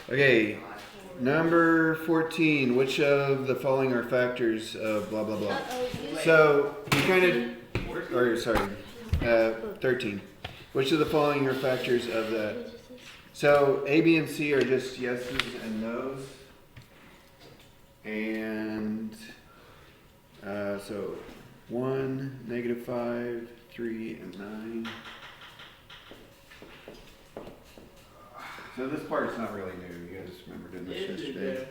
Okay, number 14. Which of the following are factors of blah blah blah? So you kind of, or sorry, 13. Which of the following are factors of that? So A, B, and C are just yeses and nos. And so 1, -5, 3, and 9. So this part's not really new. You guys remember doing this yesterday.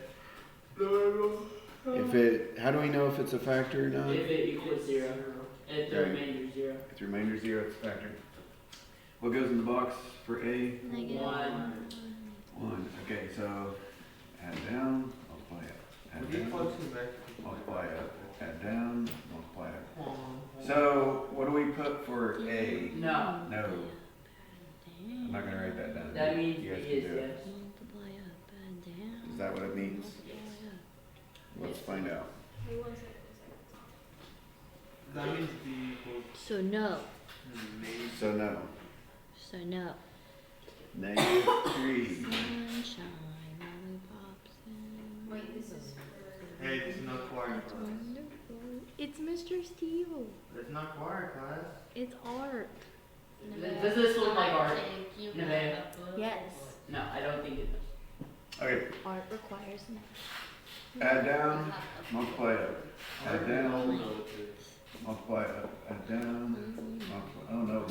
How do we know if it's a factor or not? If it equals 0. If the remainder is 0. If the remainder is 0, it's a factor. What goes in the box for A? 1. 1. Okay, so add down, multiply up. Add down, multiply up. Add down, multiply up. So what do we put for A? No. No. I'm not going to write that down. That means you guys it can do is it. yes. Is that what it means? Let's find out. That means B equals. So no. So no. So no. -3. Sunshine, lollipops, and Wait, this is Hey, this is not choir it's class. wonderful. It's Mr. Steele. It's not choir class. It's art. Does this look like art? Nevada? Yes. No, I don't think it does. Okay, Art requires math. add down, multiply up. Add down, multiply up. Add down, multiply. Oh no.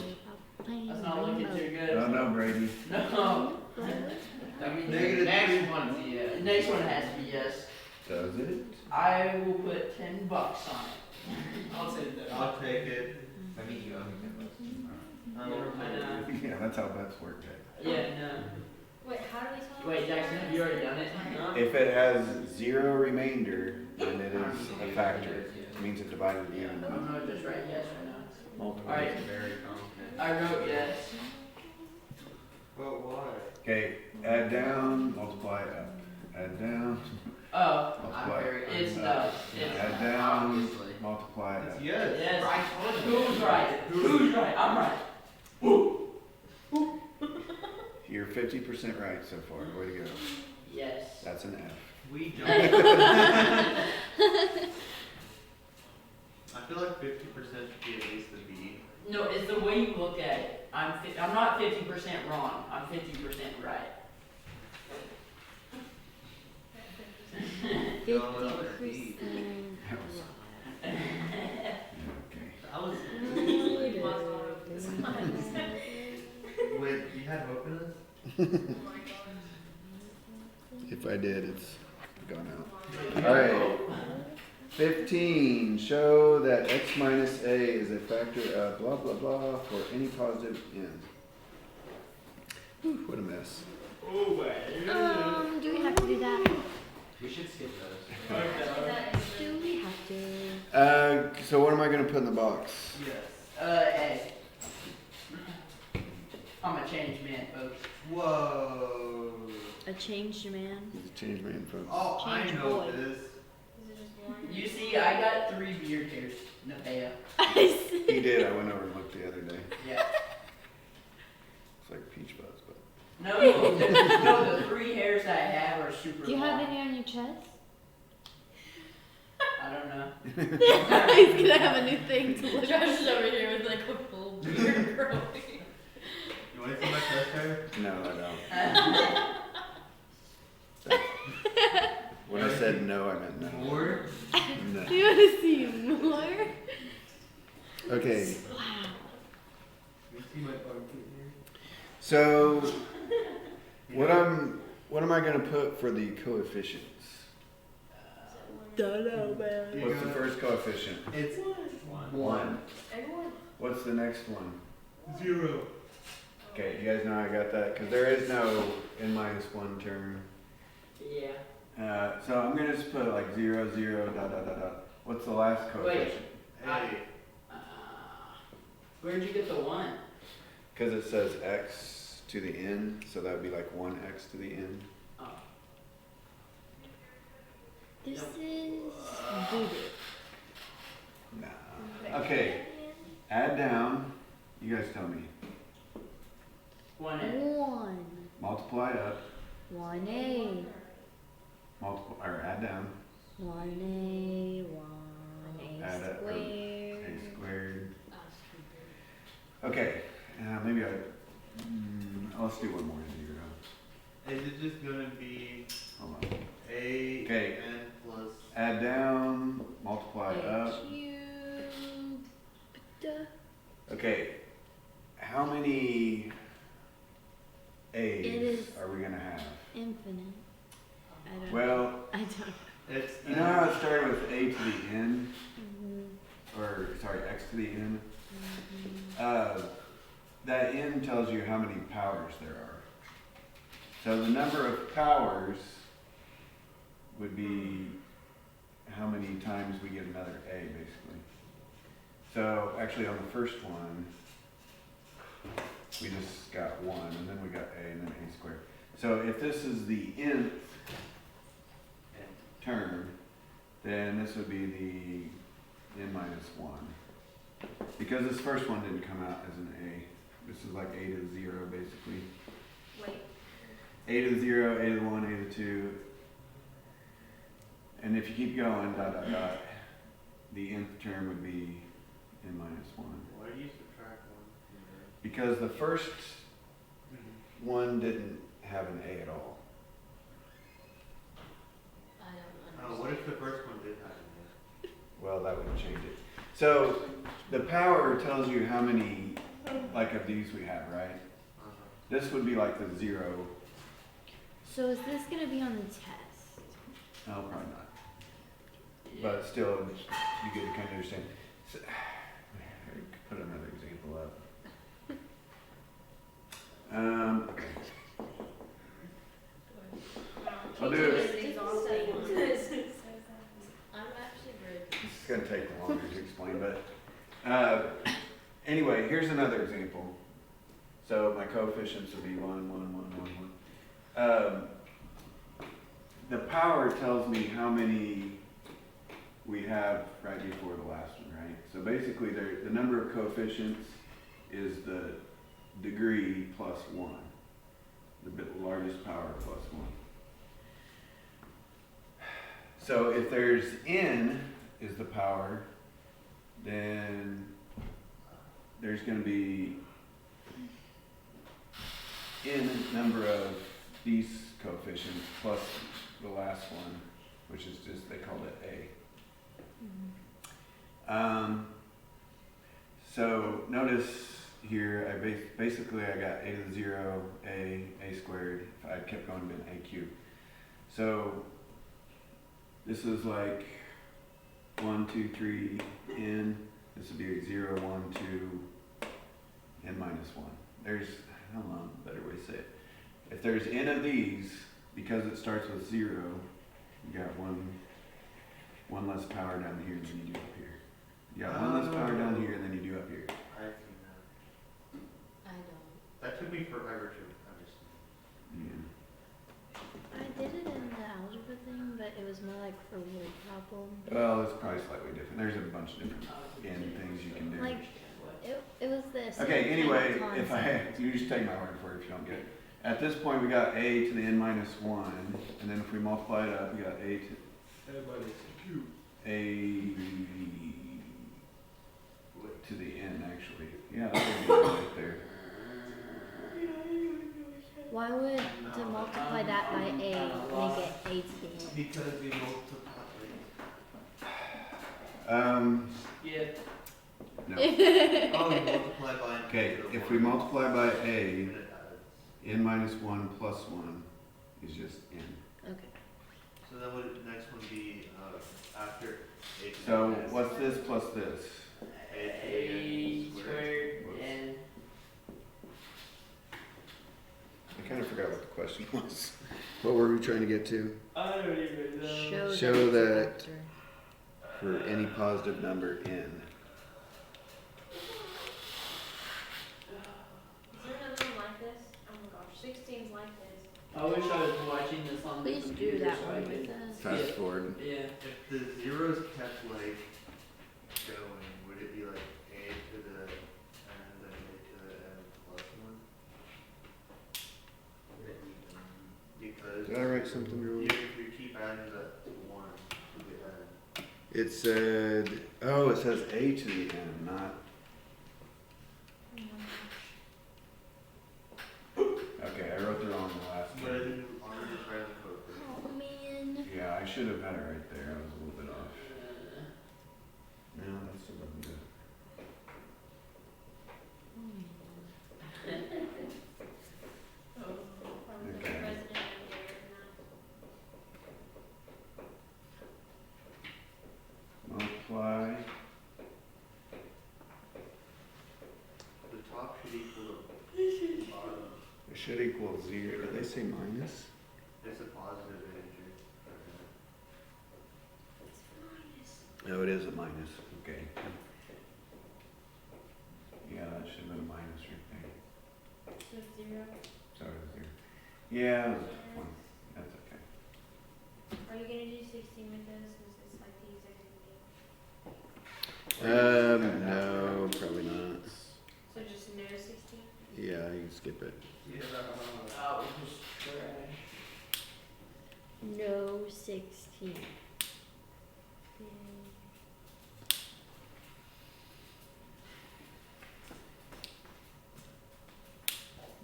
That's not looking too good. Oh no, Brady. No. I mean, the next one, yeah. The next one has to be yes. Does it? I will put $10 on it. I'll take that. I'll take it. I mean, you owe me 10 bucks. I know. Yeah, that's how bets work, Jay. Yeah, no. Wait, how do we tell? Wait, Jackson, have you already done it? If it has 0 remainder, then it is a factor. It means it divided I'm evenly. gonna just write yes or no. Multiple. Alright, Very confident. I wrote yes. But why? Okay, add down, multiply up. Add down, Oh, multiply it's up. no. It's Add down, multiply up. It's yes. yes. Who's right? Who's right? I'm right. You're 50% right so far. Way to go. Yes. That's an F. We don't. I feel like 50% should be at least a B. No, it's the way you look at it. I'm not 50% wrong. I'm 50% right. 50%. Okay. I was. Wait, you had hope in this? If I did, it's gone out. Alright. 15. Show that x minus a is a factor of blah blah blah for any positive n. Whew, what a mess. Oh, wait. Do we have to do that? We should skip those. Do we have to? So what am I going to put in the box? Yes. A. I'm a changed man, folks. Whoa. A changed man? He's a change man, folks. Oh, I Change know boy. this. Is it just one? You see, I got 3 beard hairs. Nevaeh. He did. I went over and looked the other day. Yeah. It's like peach fuzz, but. No, the 3 hairs that I have are super Do you have long. any on your chest? I don't know. He's gonna have a new thing to look at. Josh is over here with like a full beard growing. You want to see my chest hair? No, I don't. When I said no, I meant no. More? No. Do you want to see more? Okay. Wow. You see my armpit here? So, what am I going to put for the coefficients? Don't know, man. You What's the got- first coefficient? It's 1. Everyone. What's the next one? 0. Okay, you guys know I got that because there is no n minus 1 term. Yeah. So I'm going to just put like 0, 0, dot, dot, dot, dot. What's the last coefficient? Hey. Where'd you get the 1? Because it says x to the n, so that would be like 1x to the n. Oh. This is voodoo. Nah. Okay, add down. You guys tell me. 1. 1. Multiply up. 1a. Multiple or add down. 1a, 1a Add up, or squared. A squared. Okay, maybe let's do one more zero. Is it just gonna be Hold on. a Okay. n plus? Add down, multiply A up. cubed. Okay, how many A's is- are we gonna have? Infinite. I don't know. Well, I don't know. It's you know how it started with a to the n, Mm-hmm. or sorry, x to the n? Mm-hmm. That n tells you how many powers there are. So the number of powers would be how many times we get another a, basically. So actually on the first one, we just got 1, and then we got a, and then a squared. So if this is the nth term, then this would be the n minus 1. Because this first one didn't come out as an a. This is like a to the 0, basically. Wait. A to the 0, a to the 1, a to the 2. And if you keep going, dot, dot, dot, the nth term would be n minus 1. Why do you subtract one? Because the first one didn't have an a at all. I don't Oh, understand. what if the first one did have an Well, that would change it. So the power tells you how many, like, of these we have, right? A? This would be like the 0. So is this gonna be on the test? No, probably not. But still, you get to kind of understand. So, put another example up. Okay. I'll do it. It's exhausting. I'm actually very. This is going to take longer to explain, but anyway, here's another example. So my coefficients would be 1, 1, 1, 1, 1. The power tells me how many we have right before the last one, right? So basically, the number of coefficients is the degree plus 1, the largest power plus 1. So if there's n is the power, then there's going to be n number of these coefficients plus the last one, which is just, they called it a. So notice here, basically I got a to the 0, a squared. If I kept going, it'd been a cubed. So this is like 1, 2, 3, n. This would be 0, 1, 2, n minus 1. There's, I don't know, a better way to say it. If there's n of these, because it starts with 0, you got one less power down here than you do up here. You got one less power down here than you do up here. I see that. I don't. That took me forever to understand. Yeah. I did it in the algebra thing, but it was more like for word problems. Well, it's probably slightly different. There's a bunch of different n things you can do. Like, it was this. Okay, anyway, you just take my word for it if you don't get it. At this point, we got a to the n minus 1, and then if we multiply it up, we got a to the n, actually. Yeah, that would be right there. Why would to multiply that by a make it a to the n? Because we multiply. Yeah. No. Oh, we multiply by. Okay, if we multiply by a, n minus 1 plus 1 is just n. Okay. So then would the next one be after a? to the So n? what's this plus this? A squared and I kind of forgot what the question was. What were we trying to get to? I don't even know. Show Show it's a that- vector. For any positive number n. Is there another one like this? Oh my gosh, 16's like this. I wish I was watching this on the Please computer do that so I one could with us. Fast Yeah. forward. Yeah. If the zeros kept like going, would it be like a to the n, then a to the n plus 1? Would it even become write something wrong? If you keep adding the 1, you get n. It said, oh, it says a to the n, not. Okay, I wrote the wrong last But one. then on the trial code. Oh man. Yeah, I should have had it right there. I was a little bit off. No, that still doesn't do it. Okay. Multiply. The top should equal the bottom. It should equal 0. Did they say minus? It's a positive integer. No, it is a minus. Okay. Yeah, that should have been a minus right there. So 0. Sorry, it was 0. Yeah, that was a tough one. That's okay. Are you gonna do 16 with this? Is this like the exact same thing? No, probably not. So just no 16? Yeah, you can skip it. Oh, just trash. No 16.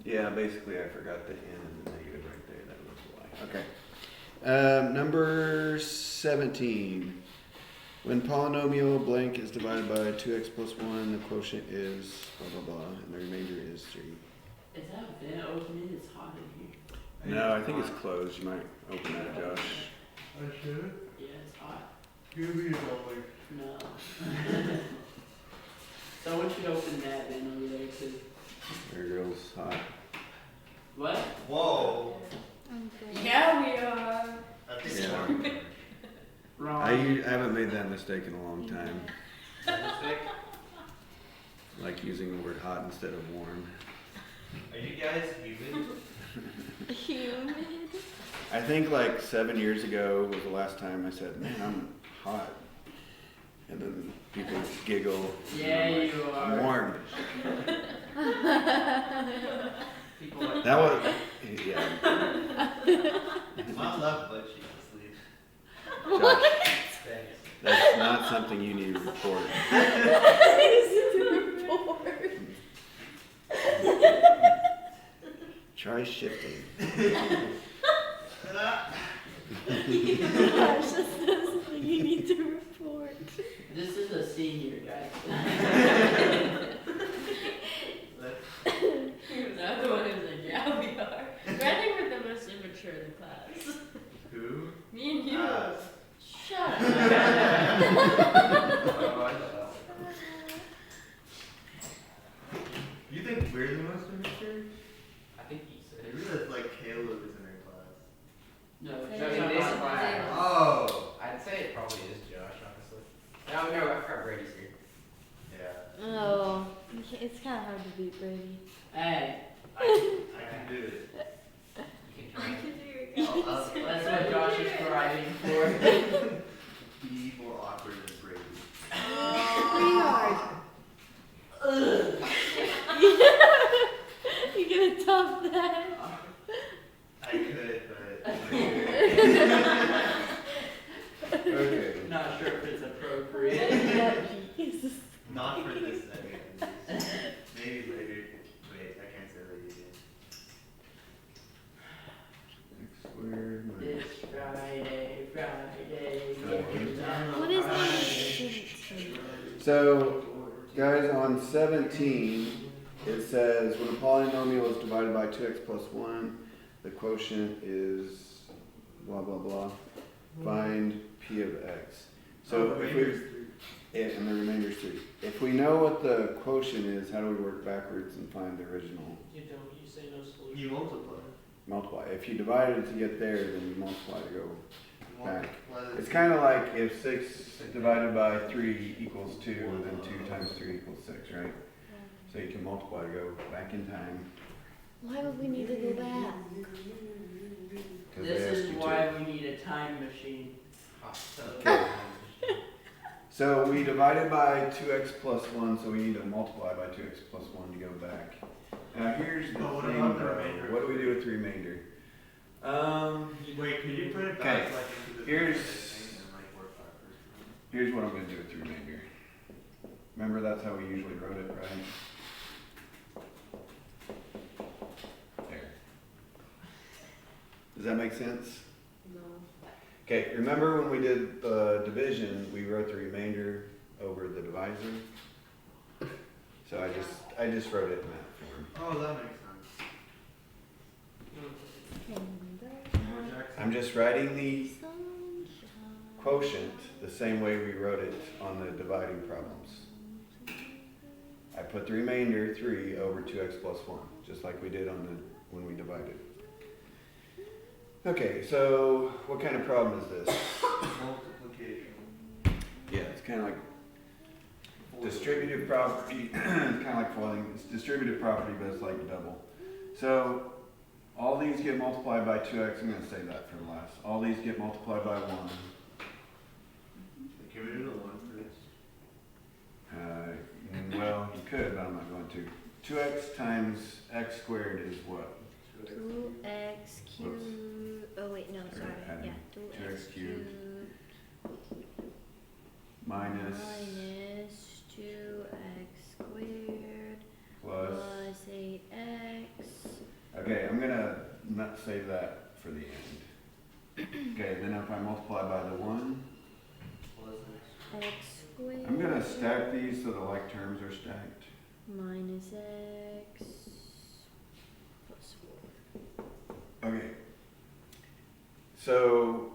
Yeah, basically I forgot the n and the negative right there. That was why. Okay. Number 17. When polynomial blank is divided by 2x plus 1, the quotient is blah blah blah, and the remainder is 3. Is that vent opening? It's hot in here. No, I think it's closed. You might open that, Josh. I should. Yeah, it's hot. Give me a dollar. No. Someone should open that then over there too. There girl's hot. What? Whoa. Yeah, we are. That's Yeah. Wrong. I haven't made that mistake in a long time. Like using the word hot instead of warm. Are you guys human? Humid. I think like 7 years ago was the last time I said, man, I'm hot. And then people giggle. Yeah, and I'm like, you I'm are. warm. People like That was, yeah. Mom love butt cheeks asleep. Josh, Thanks. that's not something you need to report. Try shifting. Gosh, that's not something you need to report. This is a senior, guys. Another one is like, yeah, we are. I think we're the most immature in the class. Who? Me and you. Shut up. Oh, I know. You think we're the most immature? I think he said. Maybe that's like Caleb is in our class. No, Say Josh, it. I'm This not is lying. mine. Oh. I'd say it probably is Josh, honestly. No, I forgot Brady's here. Yeah. Oh, it's kind of hard to beat Brady. Hey, I can do it. You can try. that's what Josh is striving for. Be more awkward than Brady. Pretty hard. You gonna top that? I could, but Okay. Not sure if it's appropriate. Jesus. not for this second. Maybe later. Wait, I can't say later again. X squared minus. This Friday. What is Friday. that? So, guys, on 17, it says when a polynomial is divided by 2x plus 1, the quotient is blah blah blah. Find p of x. So if we and the remainder is 3. If we know what the quotient is, how do we work backwards and find the original? You say no solution. You multiply. Multiply. If you divide it to get there, then you multiply to go back. Multiply the It's kind of like if 6 divided by 3 equals 2, then 2 times 3 equals 6, right? So you can multiply to go back in time. Why would we need to go back? 'Cause they This asked is you why to. we need a time machine. Hot stuff. Okay. So we divided by 2x plus 1, so we need to multiply by 2x plus 1 to go back. Now here's the But what thing, about the though. remainder? What do we do with the remainder? You Wait, could you put it Okay, back like into the here's- thing and like work backwards? Here's what I'm gonna do with the remainder. Remember, that's how we usually wrote it, right? There. Does that make sense? No. Okay, remember when we did the division, we wrote the remainder over the divisor? So I just wrote it in that form. Oh, that makes sense. I'm just writing the Sunshine. quotient the same way we wrote it on the dividing problems. I put the remainder 3 over 2x plus 1, just like we did when we divided. Okay, so what kind of problem is this? Multiplication. Yeah, it's kind of like distributive property. It's kind of like foiling. It's distributive property, but it's like double. So all these get multiplied by 2x. I'm going to say that for last. All these get multiplied by 1. Can we do the 1 first? Well, you could, but I'm not going to. 2x times x squared is what? 2x cubed. Oh wait, no, sorry. adding Yeah, 2x 2x cubed cubed minus minus 2x squared plus. plus 8x. Okay, I'm going to not save that for the end. Okay, then if I multiply by the 1, X squared. I'm going to stack these so the like terms are stacked. Minus x plus 4. Okay. So,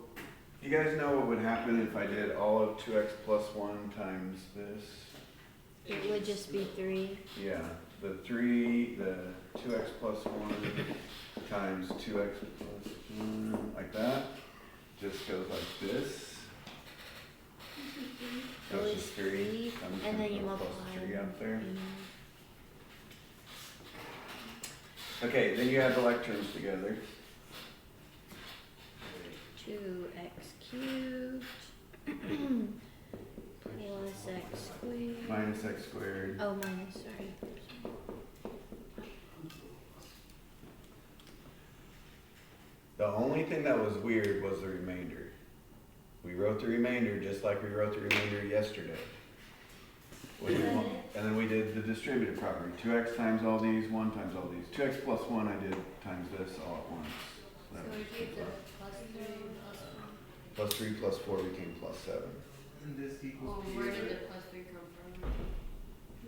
you guys know what would happen if I did all of 2x plus 1 times this? It would just be 3. Yeah, the 2x plus 1 times 2x plus 1, like that. Just goes like this. So it's just 3. And then you plus multiply 3 up there. them. Okay, then you add the like terms together. 2x cubed plus x squared. Minus x squared. Oh, minus, sorry. The only thing that was weird was the remainder. We wrote the remainder just like we wrote the remainder yesterday. And then we did the distributive property. 2x times all these, 1 times all these. 2x plus 1 I did times this all at once. So that was plus 3 plus 4 became plus 7. And this equals Well, P where of did the it. plus 3 come from?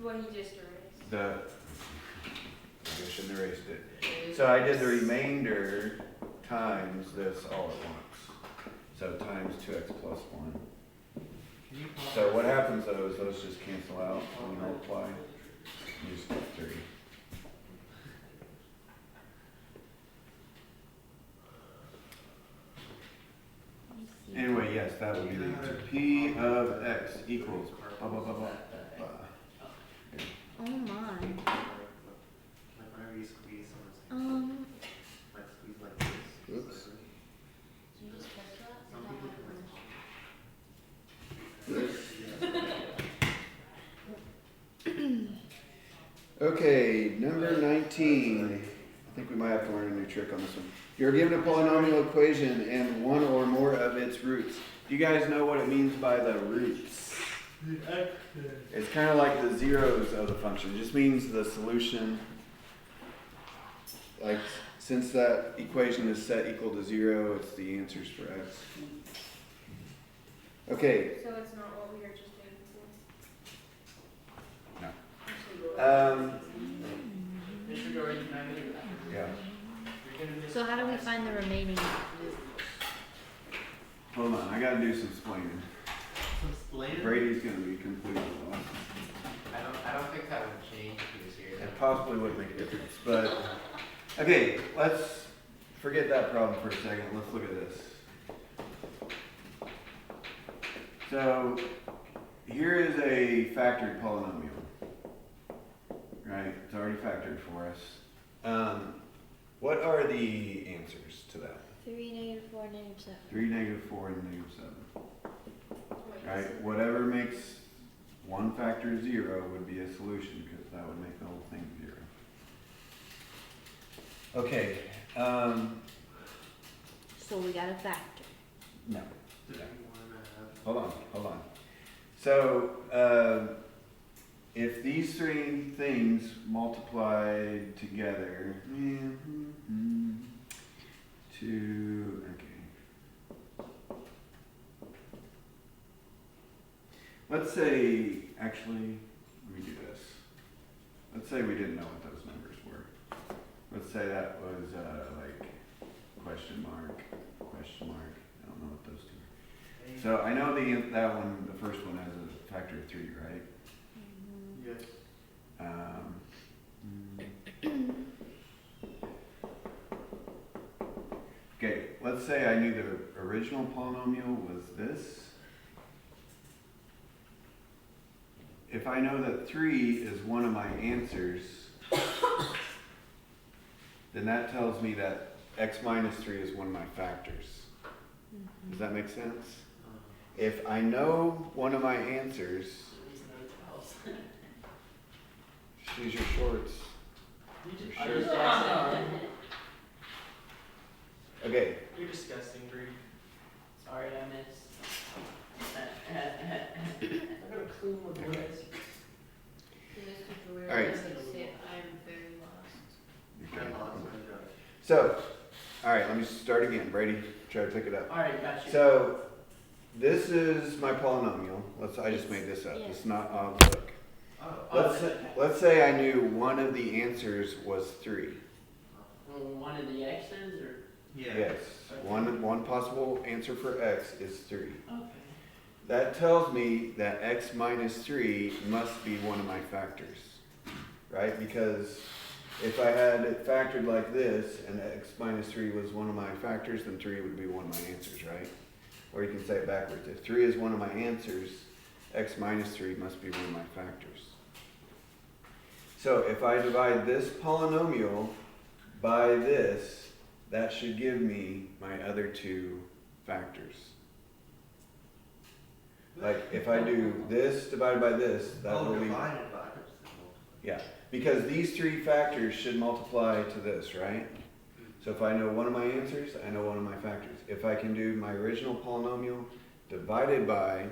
What he just erased. I shouldn't have erased it. So I did the remainder times this all at once. So times 2x plus 1. Can you pop So what happens though is those just cancel out when you multiply. You just get 3. Anyway, yes, that would be the answer. P of x equals blah, blah, blah, blah, blah. Oh my. Like whenever you squeeze someone's like squeeze like this. Oops. Did you just catch that? Some people can Okay, number 19. I think we might have to learn a new trick on this one. You're given a polynomial equation and one or more of its roots. Do you guys know what it means by the roots? It's kind of like the zeros of the function. It just means the solution. Like, since that equation is set equal to 0, it's the answers for x. Okay. So it's not what we were just doing before? No. Mr. Dory, can I leave that? Yeah. You're gonna miss So how do we class. find the remaining loop? Hold on, I gotta do some explaining. some splaining. Brady's gonna be completely lost. I don't think that would change if he was here. It possibly would make a difference, but, okay, let's forget that problem for a second. Let's look at this. So, here is a factored polynomial. Right, it's already factored for us. What are the answers to that? 3, negative 4, negative 7. 3, negative 4, and negative 7. Wait, Right, whatever makes one factor 0 would be a solution, because that would make the whole thing 0. Okay, So we got a factor. No. 31.5. Hold on. So, if these three things multiplied together, okay. Let's say, actually, let me do this. Let's say we didn't know what those numbers were. Let's say that was like question mark. I don't know what those two are. So I know that one, the first one has a factor of 3, right? Yes. Okay, let's say I knew the original polynomial was this. If I know that 3 is one of my answers, then that tells me that x minus 3 is one of my factors. Does that make sense? If I know one of my answers, These hotels. use your shorts. I Sure. just accidentally. Okay, You're disgusting, Greg. Sorry, I missed. I got a clue what it was. All right. I'm very lost. I'm lost on Josh. so, all right, let me start again. Brady, try to pick it up. Alright, got you. So, this is my polynomial. I just made this up. Yeah. It's not on the book. Oh. Let's say I knew one of the answers was 3. One of the X's or? Yeah. Yes, one possible answer for x is 3. Okay. That tells me that x minus 3 must be one of my factors, right? Because if I had it factored like this and x minus 3 was one of my factors, then 3 would be one of my answers, right? Or you can say it backwards. If 3 is one of my answers, x minus 3 must be one of my factors. So if I divide this polynomial by this, that should give me my other 2 factors. Like if I do this divided by this, that will leave. Divided by. Yeah, because these 3 factors should multiply to this, right? So if I know one of my answers, I know one of my factors. If I can do my original polynomial divided by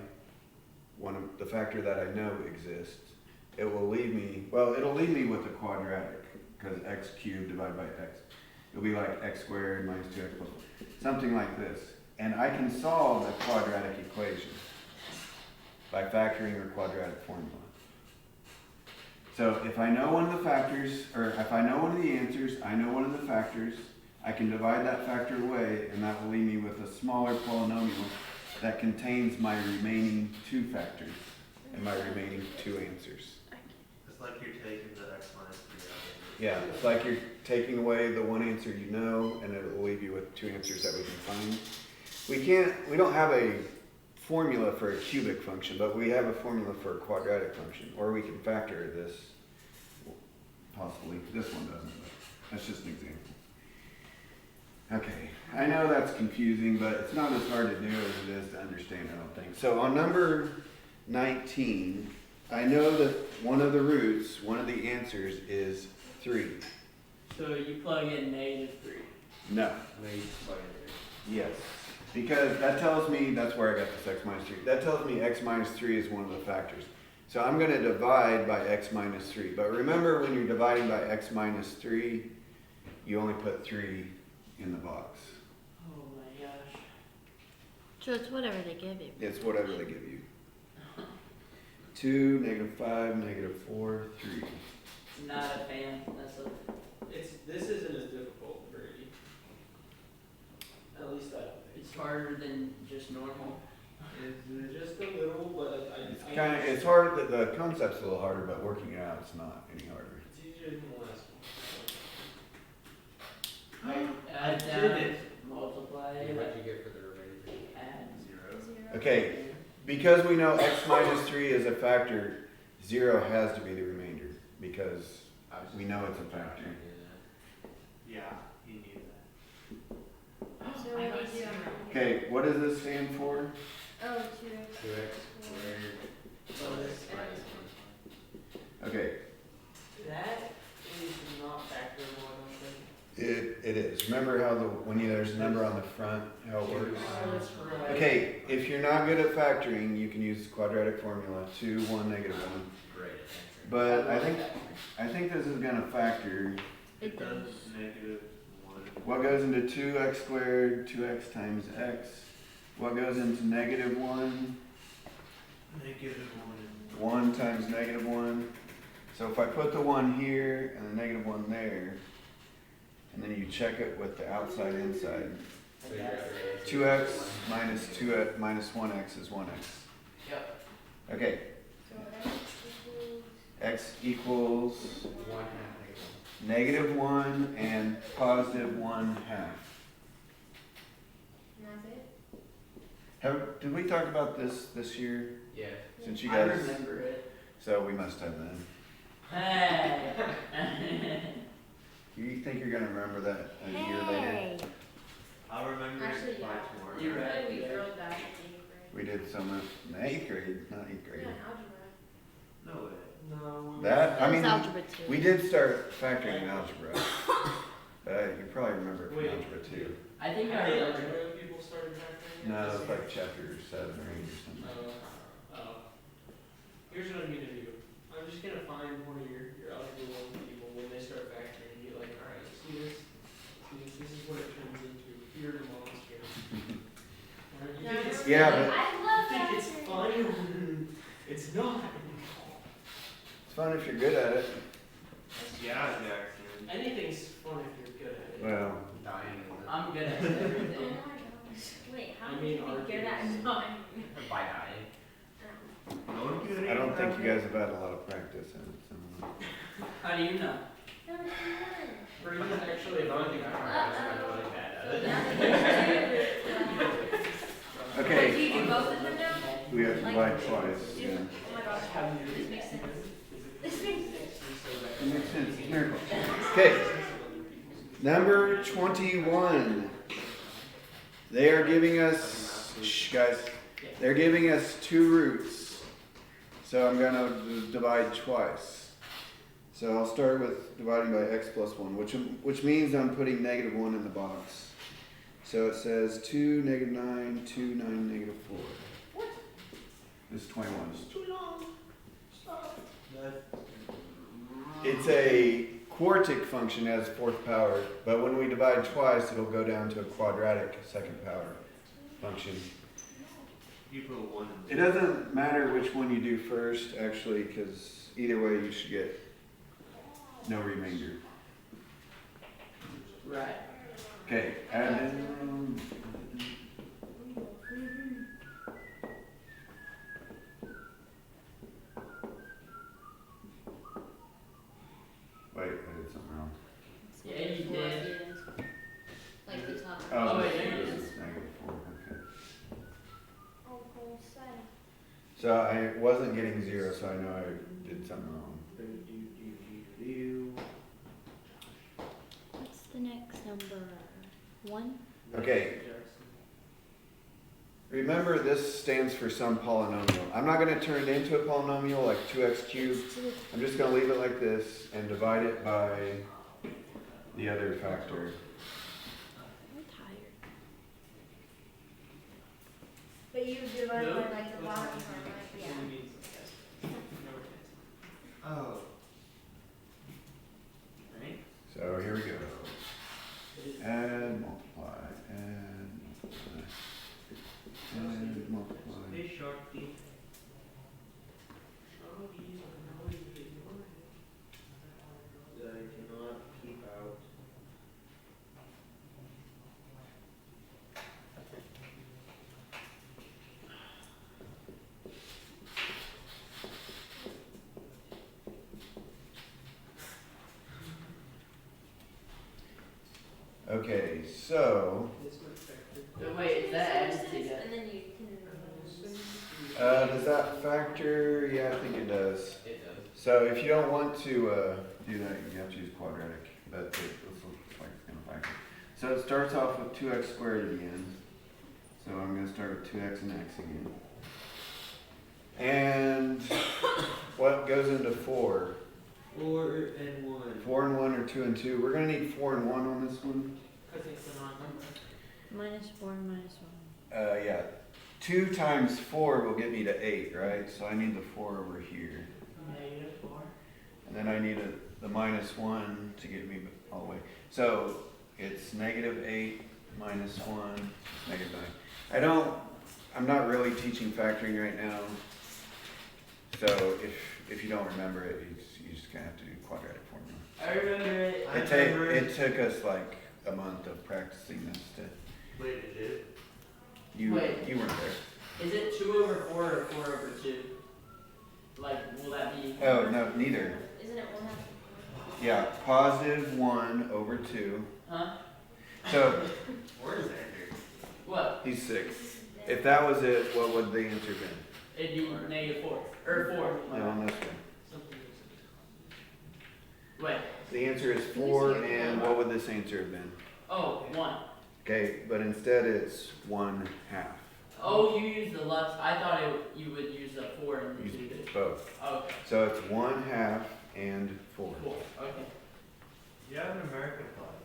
one of the factor that I know exists, it will leave me, well, it'll leave me with a quadratic, because x cubed divided by x. It'll be like x squared minus 2x plus 1, something like this. And I can solve a quadratic equation by factoring a quadratic formula. So if I know one of the factors, or if I know one of the answers, I know one of the factors, I can divide that factor away, and that will leave me with a smaller polynomial that contains my remaining 2 factors and my remaining 2 answers. It's like you're taking the x minus 3 out. Yeah, it's like you're taking away the one answer you know, and it will leave you with 2 answers that we can find. We don't have a formula for a cubic function, but we have a formula for a quadratic function, or we can factor this, possibly. This one doesn't, but that's just an example. Okay, I know that's confusing, but it's not as hard to do as it is to understand, I don't think. So on number 19, I know that one of the roots, one of the answers is 3. So you plug in -3. No. Yes. Because that tells me, that's where I got this x minus 3. That tells me x minus 3 is one of the factors. So I'm going to divide by x minus 3. But remember, when you're dividing by x minus 3, you only put 3 in the box. Oh my gosh. So it's whatever they give you. It's whatever they give you. 2, -5, -4, 3. Not a fan. This isn't as difficult, Brady. At least I don't think. It's harder than just normal. It's just a little, but It's hard, the concept's a little harder, but working it out, it's not any harder. It's easier than the last Add did down, it. multiply, one. What'd you get for the remaining? add. 0. Okay, because we know x minus 3 is a factor, 0 has to be the remainder, because we know it's a factor. Yeah, you need that. So I what got do you do? Okay, what does this stand for? Oh, 2x. 2x squared Plus minus Okay, That is not factorable, I don't think. it It is. Remember how there's a number on the front, how it works? Right. Okay, if you're not good at factoring, you can use the quadratic formula, 2, 1, -1. Great. But I think this is gonna factor. It does. -1. What goes into 2x squared, 2x times x? What goes into -1? -1. 1 times -1. So if I put the 1 here and the -1 there, and then you check it with the outside inside, 2x minus 2x minus 1x is 1x. Yep. Okay, x equals 1 and +1/2. Did we talk about this year? Yeah. Since you I guys, remember it. so we must have then. Hey. You think you're gonna remember that a year later? Hey. I'll remember Actually, it by yeah. tomorrow. You're right. We Yeah. drilled that in 8th grade. We did some in 8th grade, not 8th grade. Yeah, algebra. No way. No. That, I That was mean, algebra 2. we did start factoring in algebra. You probably remember it from Wait. algebra too. I think I I didn't remember. know people started factoring. No, it's like chapter 7 or 8 or something. Here's what I'm gonna do. I'm just gonna find one of your algebra 1 people when they start factoring and be like, alright, see this? This is what it turns into. Here are the monsters. Alright, you Yeah, think it's Yeah, fun? but- I love You think it's factoring. fun? It's not. It's fun if you're good at it. Yeah, Jackson. Anything's fun if you're good at it. Well, Dying. I'm good at Oh everything. my gosh. Wait, how I can mean, you be good at arguments. not? By dying. No one good I don't think you guys have had a lot of practice in it. So. How do you know? Brayden actually, I think I'm really bad at it. Okay, Do you do both of them now? we have to divide twice. Yeah. Oh my gosh, this makes sense. This makes sense. It makes sense. It's a miracle. Okay, number 21. They are giving us, shh, guys. They're giving us 2 roots. So I'm gonna divide twice. So I'll start with dividing by x plus 1, which means I'm putting -1 in the box. So it says 2, -9, 2, 9, -4. What? This is 21. It's too long. Stop. It's a quartic function as 4th power, but when we divide twice, it'll go down to a quadratic 2nd power function. You put 1 It doesn't matter which one you do first, actually, because either way you should get no remainder. Right. Okay, add in. Wait, I did something wrong. Yeah, you did. Like the top. Oh, wait, this there it is is. -4, okay. Oh, cool side. So I wasn't getting 0, so I know I did something wrong. What's the next number? 1? Okay, remember this stands for some polynomial. I'm not going to turn it into a polynomial like 2x cubed. I'm just going to leave it like this and divide it by the other factor. I'm tired. But you divide by like the bottom part, right? Yeah. Oh. Right? So here we go. Add, multiply, add, multiply, add, multiply. Hey, Sharky. That I cannot keep out. Okay, so, Wait, is that added together? And then you can. does that factor? Yeah, I think it does. It does. So if you don't want to do that, you have to use quadratic, but this looks like it's going to factor. So it starts off with 2x squared at the end. So I'm going to start with 2x and x again. And what goes into 4? 4 and 1. 4 and 1 or 2 and 2. We're going to need 4 and 1 on this one. Because it's an odd number. -4 and -1. Yeah. 2 times 4 will get me to 8, right? So I need the 4 over here. -4. And then I need the -1 to get me all the way. So it's -8 -1, -9. I'm not really teaching factoring right now. So if you don't remember it, you just kind of have to do quadratic formula. I remember it. It took us like a month of practicing this to. Wait, it did? You Wait. you weren't there. Is it 2 over 4 or 4 over 2? Like, will that be? Oh no, neither. Isn't it 1/2? Yeah, +1 over 2. Huh? So Where's Andrew? What? he's 6. If that was it, what would the answer been? It'd be -4. Or 4. No, on this one. Something that's Wait. The answer is 4, and what would this answer have been? Oh, 1. Okay, but instead it's 1/2. Oh, you use the left. I thought you would use the 4 and Use do this. both. Okay. So it's 1/2 and 4. 4. Okay. You have an American flag.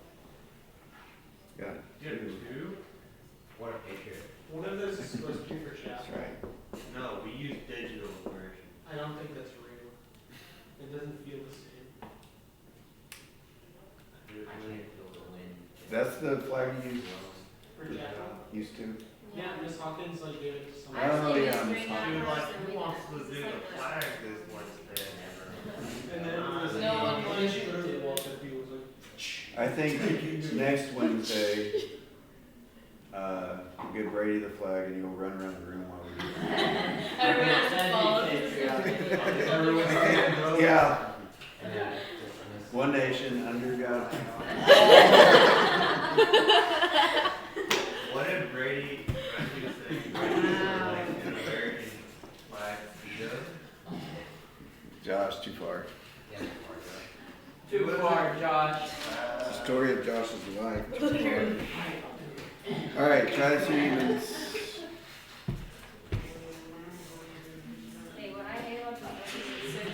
Got it. You have 2? What a picture. one of those is supposed to be for chat. That's right. No, we use digital version. I don't think that's real. It doesn't feel the same. That's the flag you For chat. used to. Yeah, Miss Hawkins like gave it to Oh, someone. Actually, yeah, just Miss bring that Dude, first like, and who we wants can- to it's do like the this. flag this Wednesday? And then it was No one wanted to literally do it. walked up, he was like, I think next Wednesday, give Brady the flag and he'll run around the room while we do it. Everyone has to That'd be follow patriotic. this. Yeah. One nation under God. What if Brady, Brady said, like an American flag speedo? Josh, too far. Too far, Josh. The story of Josh's life. Too far. All right, try the 2 evens.